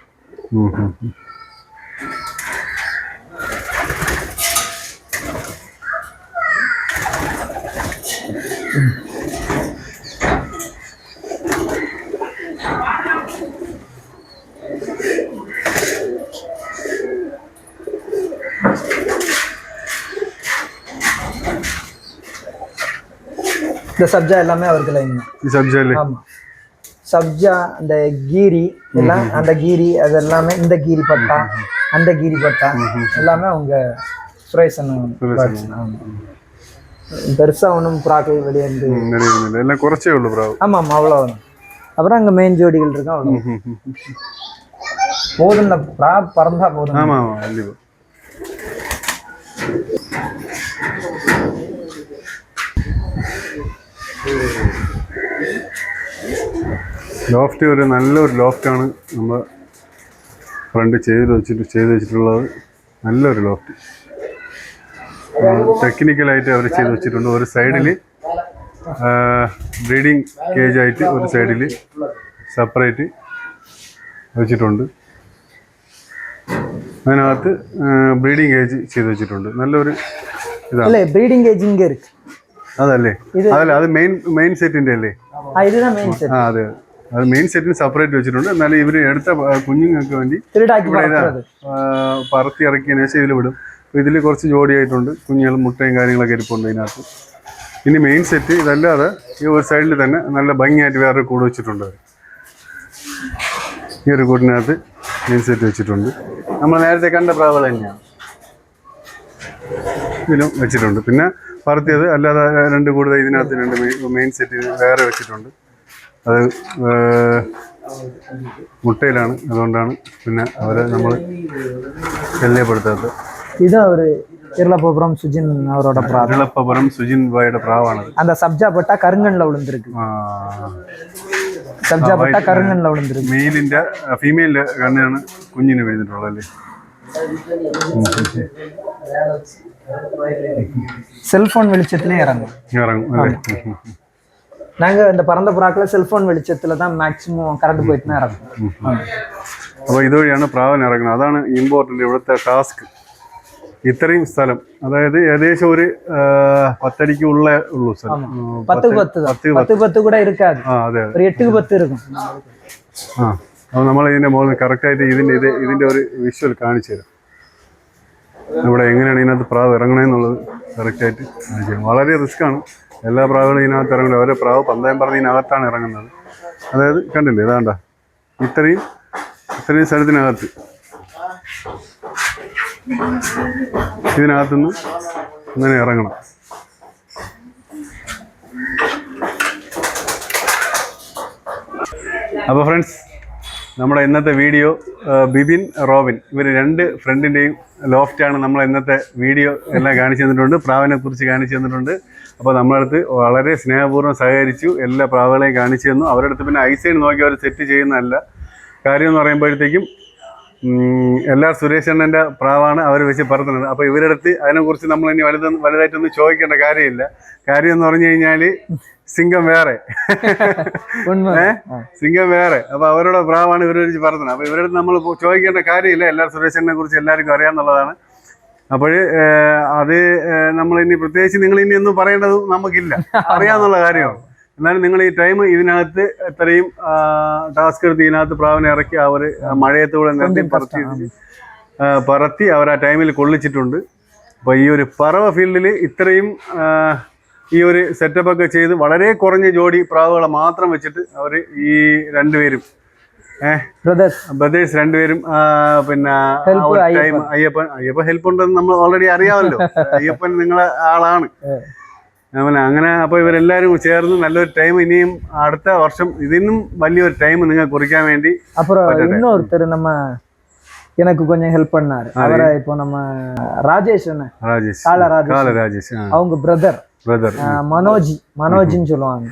Speaker 2: இந்த சப்ஜா எல்லாமே அவருக்கு லைன் தான். ஆமா சப்ஜா அந்த கீரி எல்லாம் அந்த கீரி அது எல்லாமே இந்த கீரி பட்டா அந்த கீரி பட்டா எல்லாமே அவங்க சுரேஷன் பெருசா ஒன்றும் ப்ராக்கள் வெளியே இருந்து
Speaker 1: எல்லாம் குறைச்சே உள்ள ப்ரா.
Speaker 2: ஆமா ஆமா அவ்வளோதான். அப்புறம் அங்கே மெயின் ஜோடிகள் இருக்கும் அவ்வளோ போதும். இந்த ப்ரா பறந்தா போதும்.
Speaker 1: ஆமா ஆமா கண்டிப்பா. ലോഫ്റ്റ് ഒരു നല്ലൊരു ലോഫ്റ്റാണ് നമ്മൾ ഫ്രണ്ട് ചെയ്ത് വെച്ചിട്ടുള്ളത്. നല്ലൊരു ലോഫ്റ്റ് ടെക്നിക്കലായിട്ട് അവർ ചെയ്ത് വെച്ചിട്ടുണ്ട്. ഒരു സൈഡിൽ ബ്രീഡിങ് കേജ് ആയിട്ട് ഒരു സൈഡിൽ സെപ്പറേറ്റ് വെച്ചിട്ടുണ്ട്. അതിനകത്ത് ബ്രീഡിങ് കേജ് ചെയ്ത് വെച്ചിട്ടുണ്ട്. നല്ലൊരു ഇതാണ്
Speaker 2: ബ്രീഡിങ് കേജ് ഇങ്ങ ഇருக்கு.
Speaker 1: അതല്ലേ അത് മെയിൻ സെറ്റിന്റെ അല്ലേ? അതെ അത് മെയിൻ സെറ്റിന് സെപ്പറേറ്റ് വെച്ചിട്ടുണ്ട്. എന്നാലും ഇവര് എടുത്ത കുഞ്ഞുങ്ങൾക്ക് വേണ്ടി പറത്തി ഇറക്കിയതിനു ശേഷം ഇതിൽ വിടും. അപ്പോൾ ഇതിൽ കുറച്ച് ജോഡിയായിട്ടുണ്ട്. കുഞ്ഞുങ്ങളും മുട്ടയും കാര്യങ്ങളൊക്കെ ഇരിപ്പുണ്ട് ഇതിനകത്ത്. ഇനി മെയിൻ സെറ്റ് ഇതല്ലാതെ ഈ ഒരു സൈഡിൽ തന്നെ നല്ല ഭംഗിയായിട്ട് വേറൊരു കൂട് വെച്ചിട്ടുണ്ട്. ഈ ഒരു കൂടിനകത്ത് മെയിൻ സെറ്റ് വെച്ചിട്ടുണ്ട്. നമ്മൾ നേരത്തെ കണ്ട പ്രാവുകൾ തന്നെയാണ് ഇതിലും വെച്ചിട്ടുണ്ട്. പിന്നെ പറത്തിയത് അല്ലാതെ 2 കൂടുതൽ ഇതിനകത്ത് 2 മെയിൻ സെറ്റ് വേറെ വെച്ചിട്ടുണ്ട്. അത് മുട്ടയിലാണ്. അതുകൊണ്ടാണ് പിന്നെ അവരെ നമ്മൾ ശല്യപ്പെടുത്താത്തത്.
Speaker 2: ഇത് ഒരു ഇർളപ്പുറം സുജിൻ അവരോட പ്രാവ്.
Speaker 1: ഇർളപ്പുറം സുജിൻ ഭായിയുടെ പ്രാവാണ്.
Speaker 2: அந்த சப்ஜா பட்டா கருங்கண்ல விழுந்திருக்கு. സബ്ജ പട്ട കറുങ്ങണ്ണിൽ വിழுந்திருக்கு.
Speaker 1: മെയിലിന്റെ ഫീമെയിലിന്റെ കണ്ണാണ് കുഞ്ഞിന് വീഴുന്നിട്ടുള്ളത് അല്ലേ?
Speaker 2: செல்போன் வெளிச்சத்திலே இறங்கும். நாங்க இந்த பறந்த புறாக்களை செல்போன் வெளிச்சத்துல தான் மேக்ஸிமம் கரண்ட் போயிட்டு தான் இறங்கும்.
Speaker 1: അപ്പോൾ ഇതുവഴിയാണ് പ്രാവിന് ഇറങ്ങുന്നത്. അതാണ് ഇമ്പോർട്ടൻ്റ് ഇവിടുത്തെ ടാസ്ക്. ഇത്രയും സ്ഥലം, അതായത് ഏകദേശം ഒരു 10 അടിക്ക് ഉള്ളൂ സ്ഥലം.
Speaker 2: 10 கூட இருக்காது.
Speaker 1: അതെ
Speaker 2: ഒരു 8 10 இருக்கும்.
Speaker 1: അപ്പോൾ നമ്മൾ ഇതിന്റെ മുകളിൽ കറക്റ്റായിട്ട് ഇതിന്റെ ഒരു വിഷ്വൽ കാണിച്ചു തരാം. ഇവിടെ എങ്ങനെയാണ് ഇതിനകത്ത് പ്രാവ് ഇറങ്ങണമെന്നുള്ളത് കറക്റ്റായിട്ട് കാണിച്ചു തരാം. വളരെ റിസ്ക്കാണ്. എല്ലാ പ്രാവുകളും ഇതിനകത്ത് ഇറങ്ങില്ല. ഓരോ പ്രാവ് പന്തയം പറഞ്ഞ് ഇതിനകത്താണ് ഇറങ്ങുന്നത്. അതായത് കണ്ടില്ലേ, ഇതാണ്ട ഇത്രയും സ്ഥലത്തിനകത്ത് ഇതിനകത്തുനിന്ന് ഇങ്ങനെ ഇറങ്ങണം. അപ്പോൾ ഫ്രണ്ട്സ്, നമ്മുടെ ഇന്നത്തെ വീഡിയോ ബിബിൻ റോബിൻ ഇവർ 2 ഫ്രണ്ടിൻ്റെയും ലോഫ്റ്റാണ് നമ്മൾ ഇന്നത്തെ വീഡിയോ എല്ലാം കാണിച്ചു തന്നിട്ടുണ്ട്. പ്രാവിനെ കുറിച്ച് കാണിച്ചു തന്നിട്ടുണ്ട്. അപ്പോൾ നമ്മളടുത്ത് വളരെ സ്നേഹപൂർവ്വം സഹകരിച്ചു. എല്ലാ പ്രാവുകളെയും കാണിച്ചു തന്നു. അവരുടെ അടുത്ത് പിന്നെ ഐസൈൻ നോക്കി അവർ സെറ്റ് ചെയ്യുന്നതല്ല. കാര്യം എന്ന് പറയുമ്പോഴത്തേക്കും എല്ലാ സുരേഷ് അണ്ണൻ്റെ പ്രാവാണ് അവർ വെച്ച് പറത്തുന്നത്. അപ്പോൾ ഇവരുടെ അടുത്ത് അതിനെക്കുറിച്ച് നമ്മൾ ഇനി വലുതായിട്ടൊന്നും ചോദിക്കേണ്ട കാര്യമില്ല. കാര്യം എന്ന് പറഞ്ഞു കഴിഞ്ഞാൽ സിംഗം വേറെ, സിംഗം വേറെ. അപ്പോൾ അവരുടെ പ്രാവാണ് ഇവർ വെച്ച് പറത്തുന്നത്. അപ്പോൾ ഇവരുടെ അടുത്ത് നമ്മൾ ചോദിക്കേണ്ട കാര്യമില്ല. എല്ലാ സുരേഷ് അണ്ണനെ കുറിച്ച് എല്ലാവർക്കും അറിയാമെന്നുള്ളതാണ്. അപ്പോൾ അത് നമ്മളിനി പ്രത്യേകിച്ച് നിങ്ങളിനി ഒന്നും പറയേണ്ടത് നമുക്കില്ല, അറിയാമെന്നുള്ള കാര്യമാണ്. എന്നാലും നിങ്ങൾ ഈ ടൈം ഇതിനകത്ത് എത്രയും ടാസ്ക് എടുത്ത് ഇതിനകത്ത് പ്രാവിനെ ഇറക്കി അവർ മഴയത്തൂടെ നിർത്തി പറത്തി പറത്തി അവർ ആ ടൈമിൽ കൊള്ളിച്ചിട്ടുണ്ട്. അപ്പോൾ ഈ ഒരു പറവ ഫീൽഡിൽ ഇത്രയും ഈ ഒരു സെറ്റപ്പൊക്കെ ചെയ്ത് വളരെ കുറഞ്ഞ ജോഡി പ്രാവുകളെ മാത്രം വെച്ചിട്ട് അവർ ഈ രണ്ടുപേരും ബ്രദേഴ്സ് രണ്ടുപേരും പിന്നെ ടൈം അയ്യപ്പൻ ഹെൽപ്പ് ഉണ്ടെന്ന് നമ്മൾ ഓൾറെഡി അറിയാമല്ലോ. അയ്യപ്പൻ നിങ്ങളെ ആളാണ്. അങ്ങനെ അപ്പോൾ ഇവരെല്ലാവരും ചേർന്ന് നല്ലൊരു ടൈം ഇനിയും അടുത്ത വർഷം ഇതിനും വലിയൊരു ടൈം നിങ്ങൾ കുറിക്കാൻ വേണ്ടി.
Speaker 2: அப்புறம் இன்னொருத்தர் நம்ம எனக்கு கொஞ்சம் ஹெல்ப் பண்ணாரு. அவரை இப்போ நம்ம ராஜேஷ்
Speaker 1: ராஜேஷ்
Speaker 2: அவங்க பிரதர் மனோஜ்னு சொல்லுவாங்க.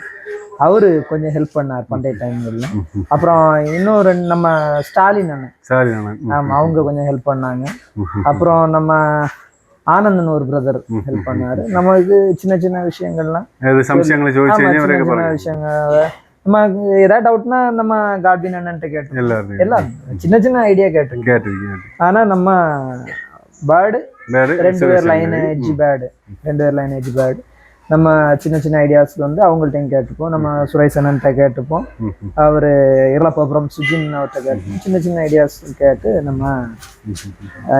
Speaker 2: அவரு கொஞ்சம் ஹெல்ப் பண்ணார் பண்டைய டைம்ல. அப்புறம் இன்னொரு நம்ம ஸ்டாலின் அண்ணன் ஆமா அவங்க கொஞ்சம் ஹெல்ப் பண்ணாங்க. அப்புறம் நம்ம ஆனந்தன் ஒரு பிரதர் ஹெல்ப் பண்ணாரு. நமக்கு சின்ன சின்ன விஷயங்கள்லாம் விஷயங்கள் நமக்கு ஏதாவது டவுட்னா நம்ம காட்வின் அண்ணன்ட்ட கேட்டோம். எல்லாம் சின்ன சின்ன ஐடியா கேட்டிருக்கேன். ஆனா நம்ம பேர்டு 2 பேர் லைன் எஜ் பேர்டு நம்ம சின்ன சின்ன ஐடியாஸ்க்கு வந்து அவங்கள்ட்டையும் கேட்டுப்போம். நம்ம சுரேஷ் அண்ணன்ட்ட கேட்டுப்போம். அவர் இளப்பபுரம் சுஜின் அவர்கிட்ட கேட்டுப்போம். சின்ன சின்ன ஐடியாஸ் கேட்டு நம்ம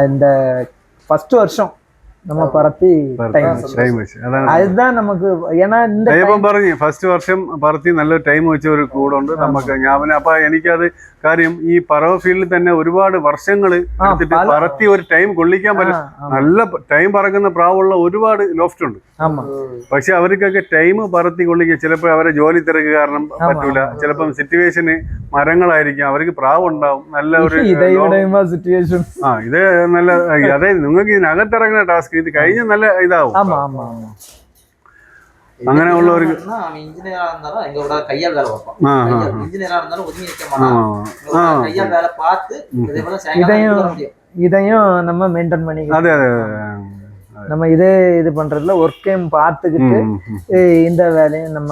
Speaker 2: இந்த ஃபர்ஸ்ட் வருஷம் நம்ம പറത്തി அதுதான் നമുക്ക് ஏன்னா இந்த
Speaker 1: പറഞ്ഞു ഫസ്റ്റ് വർഷം പറത്തി നല്ലൊരു ടൈം വെച്ച ഒരു കൂടുണ്ട് നമുക്ക്. ഞാൻ അപ്പൊ എനിക്കത് കാര്യം ഈ പറവ ഫീൽഡിൽ തന്നെ ഒരുപാട് വർഷങ്ങൾ എടുത്തിട്ട് പറത്തി ഒരു ടൈം കൊള്ളിക്കാൻ പറ്റും. നല്ല ടൈം പറക്കുന്ന പ്രാവുള്ള ഒരുപാട് ലോഫ്റ്റ് ഉണ്ട്. പക്ഷെ അവർക്കൊക്കെ ടൈം പറത്തി കൊള്ളിക്കുക ചിലപ്പോൾ അവരെ ജോലി തിരക്ക് കാരണം പറ്റൂല. ചിലപ്പം സിറ്റുവേഷന് മരങ്ങളായിരിക്കും, അവർക്ക് പ്രാവ് ഉണ്ടാവും. നല്ല ഒരു
Speaker 2: സിറ്റുവേഷൻ
Speaker 1: ഇത് നല്ല അതായത് നിങ്ങൾക്ക് ഇതിനകത്തിറങ്ങുന്ന ടാസ്ക് ഇത് കഴിഞ്ഞ നല്ല ഇതാവും. അങ്ങനെയുള്ള ഒരു
Speaker 2: இதையும் நம்ம மெயின்டைன் பண்ணி நம்ம இது பண்றதுல ஒர்க்கையும் பார்த்துக்கிட்டு இந்த வேலையும் நம்ம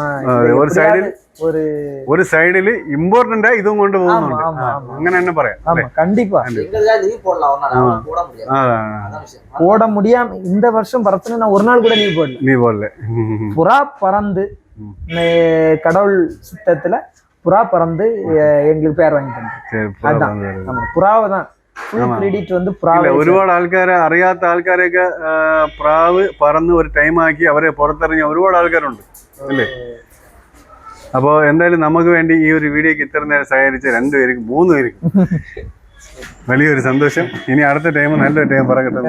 Speaker 1: ഒരു സൈഡില് ഇമ്പോർട്ടന്റ് ഇതും കൊണ്ട് പോകുന്നുണ്ട്. അങ്ങനെ തന്നെ പറയാം.
Speaker 2: கண்டிப்பா போட முடியாம இந்த வருஷம் பறத்துனா நான் ஒரு நாள் கூட லீவ் போடல. புறா பறந்து கடவுள் சித்தத்துல புறா பறந்து எங்களுக்கு பேர் வாங்கி தந்தேன். புறாவை தான்
Speaker 1: ഒരുപാട് ആൾക്കാരെ അറിയാത്ത ആൾക്കാരെയൊക്കെ പ്രാവ് പറന്ന് ഒരു ടൈം ആക്കി അവരെ പുറത്തിറങ്ങിയ ഒരുപാട് ആൾക്കാരുണ്ട് അല്ലേ. അപ്പോൾ എന്തായാലും നമുക്ക് വേണ്ടി ഈ ഒരു വീഡിയോക്ക് ഇത്ര നേരം സഹകരിച്ച 2 പേർക്കും 3 പേർക്കും വലിയൊരു സന്തോഷം. ഇനി അടുത്ത ടൈം നല്ലൊരു ടൈം പറയട്ടെ.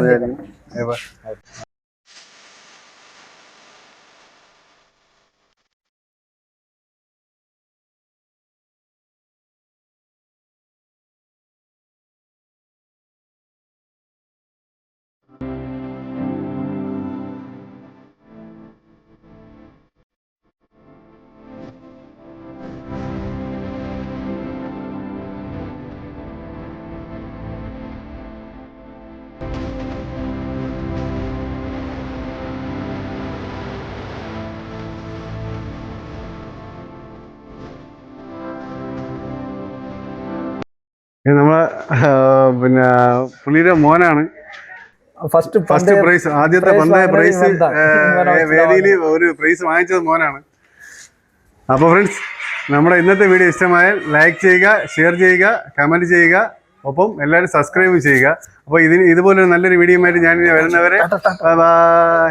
Speaker 1: നമ്മളെ പിന്നെ പുള്ളിയുടെ മോനാണ് ഫസ്റ്റ് പ്രൈസ്, ആദ്യത്തെ പന്തയ പ്രൈസ് വേദിയിൽ ഒരു പ്രൈസ് വാങ്ങിച്ചത് മോനാണ്. അപ്പോൾ ഫ്രണ്ട്സ്, നമ്മുടെ ഇന്നത്തെ വീഡിയോ ഇഷ്ടമായാൽ ലൈക്ക് ചെയ്യുക, ഷെയർ ചെയ്യുക, കമൻറ്റ് ചെയ്യുക, ഒപ്പം എല്ലാവരും സബ്സ്ക്രൈബ് ചെയ്യുക. അപ്പോൾ ഇതുപോലെ നല്ലൊരു വീഡിയോ ആയിട്ട് ഞാൻ വരുന്നവരെ ബൈ.